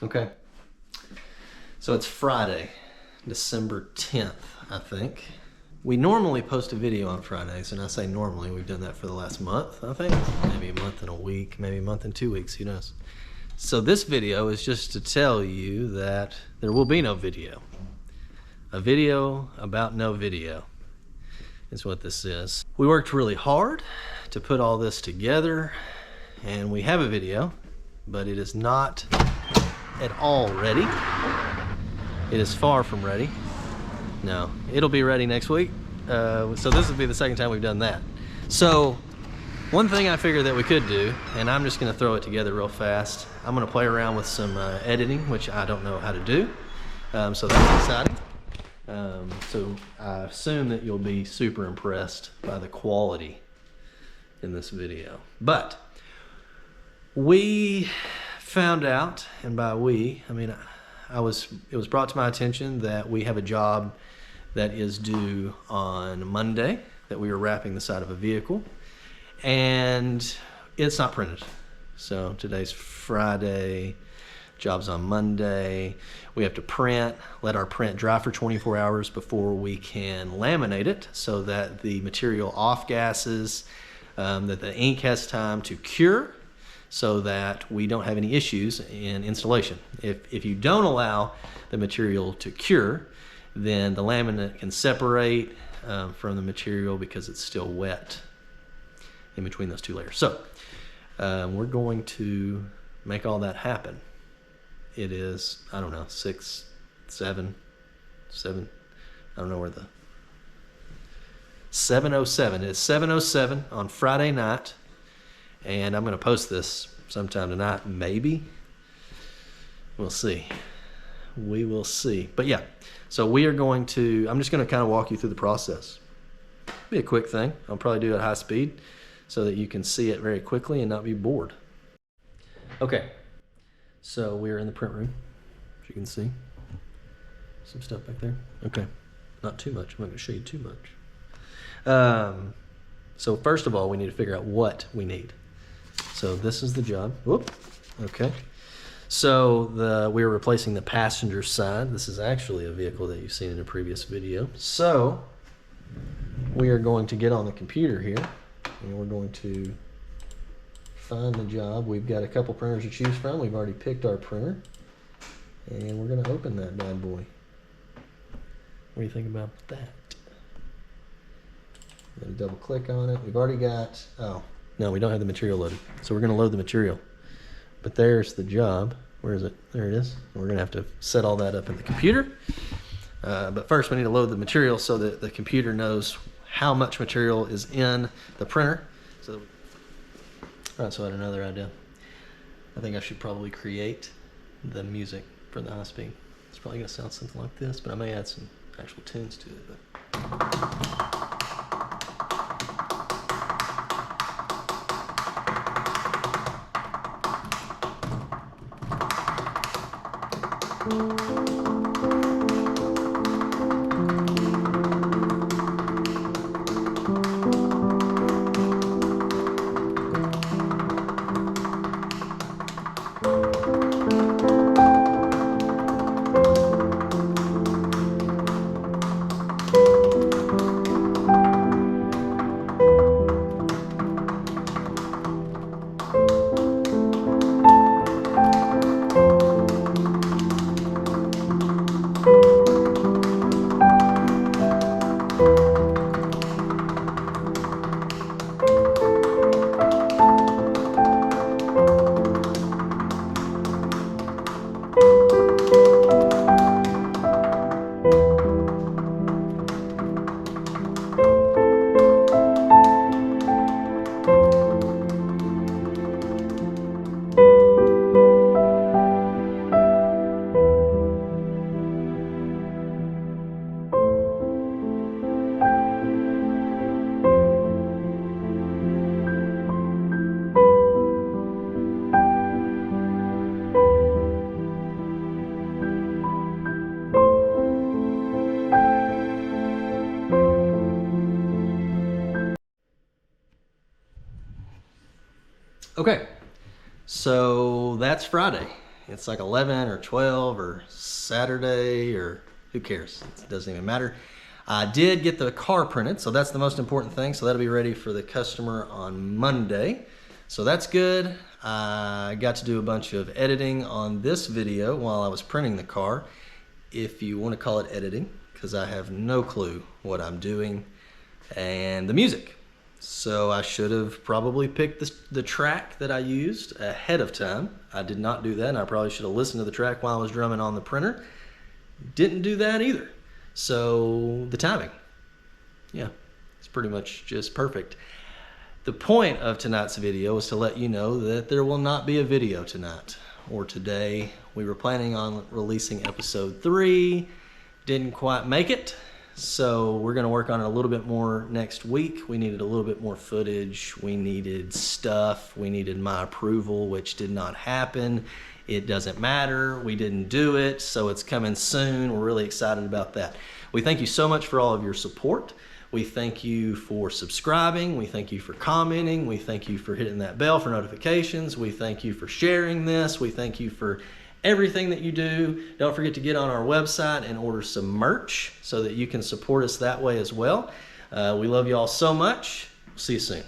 Okay, so it's Friday, December 10th, I think. We normally post a video on Fridays, and I say normally, we've done that for the last month, I think. Maybe a month and a week, maybe a month and 2 weeks, who knows. So this video is just to tell you that there will be no video. A video about no video is what this is. We worked really hard to put all this together, and we have a video, but it is not at all ready. It is far from ready. No, it'll be ready next week. So this will be the second time we've done that. So one thing I figured that we could do, and I'm just gonna throw it together real fast. I'm gonna play around with some editing, which I don't know how to do. So that's exciting. So I assume that you'll be super impressed by the quality in this video. But we found out, and by we, I mean, it was brought to my attention that we have a job that is due on Monday, that we were wrapping the side of a vehicle, and it's not printed. So today's Friday, job's on Monday. We have to print, let our print dry for 24 hours before we can laminate it so that the material off gases, that the ink has time to cure, so that we don't have any issues in installation. If you don't allow the material to cure, then the laminate can separate from the material because it's still wet in between those two layers. So we're going to make all that happen. It is, I don't know, 7, I don't know where the 7:07. It's 7:07 on Friday night. And I'm going to post this sometime tonight, maybe. We'll see. We will see. But yeah, so we are going to, I'm just going to kind of walk you through the process. Be a quick thing. I'll probably do it at high speed so that you can see it very quickly and not be bored. Okay, so we're in the print room, as you can see. Some stuff back there. Okay, not too much. I'm not going to show you too much. So first of all, we need to figure out what we need. So this is the job. Whoop. Okay. So we are replacing the passenger side. This is actually a vehicle that you've seen in a previous video. So we are going to get on the computer here, and we're going to find the job. We've got a couple printers to choose from. We've already picked our printer, and we're going to open that bad boy. What do you think about that? I'm going to double click on it. We've already got, oh, no, we don't have the material loaded. So we're going to load the material. But there's the job. Where is it? There it is. We're going to have to set all that up in the computer. But first we need to load the material so that the computer knows how much material is in the printer. So that all right, so I had another idea. I think I should probably create the music for the high speed. It's probably going to sound something like this, but I may add some actual tunes to it. But Okay, so that's Friday, It's like 11 or 12 or Saturday, or who cares? It doesn't even matter. I did get the car printed, so that's the most important thing. So that'll be ready for the customer on Monday. So that's good. I got to do a bunch of editing on this video while I was printing the car, if you want to call it editing, because I have no clue what I'm doing. And the music. So I should have probably picked the track that I used ahead of time. I did not do that, and I probably should have listened to the track while I was drumming on the printer. Didn't do that either. So the timing, yeah, it's pretty much just perfect. The point of tonight's video is to let you know that there will not be a video tonight or today. We were planning on releasing episode 3, didn't quite make it. So we're going to work on it a little bit more next week. We needed a little bit more footage. We needed stuff. We needed my approval, which did not happen. It doesn't matter. We didn't do it, so it's coming soon. We're really excited about that. We thank you so much for all of your support. We thank you for subscribing. We thank you for commenting. We thank you for hitting that bell for notifications. We thank you for sharing this. We thank you for everything that you do. Don't forget to get on our website and order some merch so that you can support us that way as well. We love you all so much. See you soon.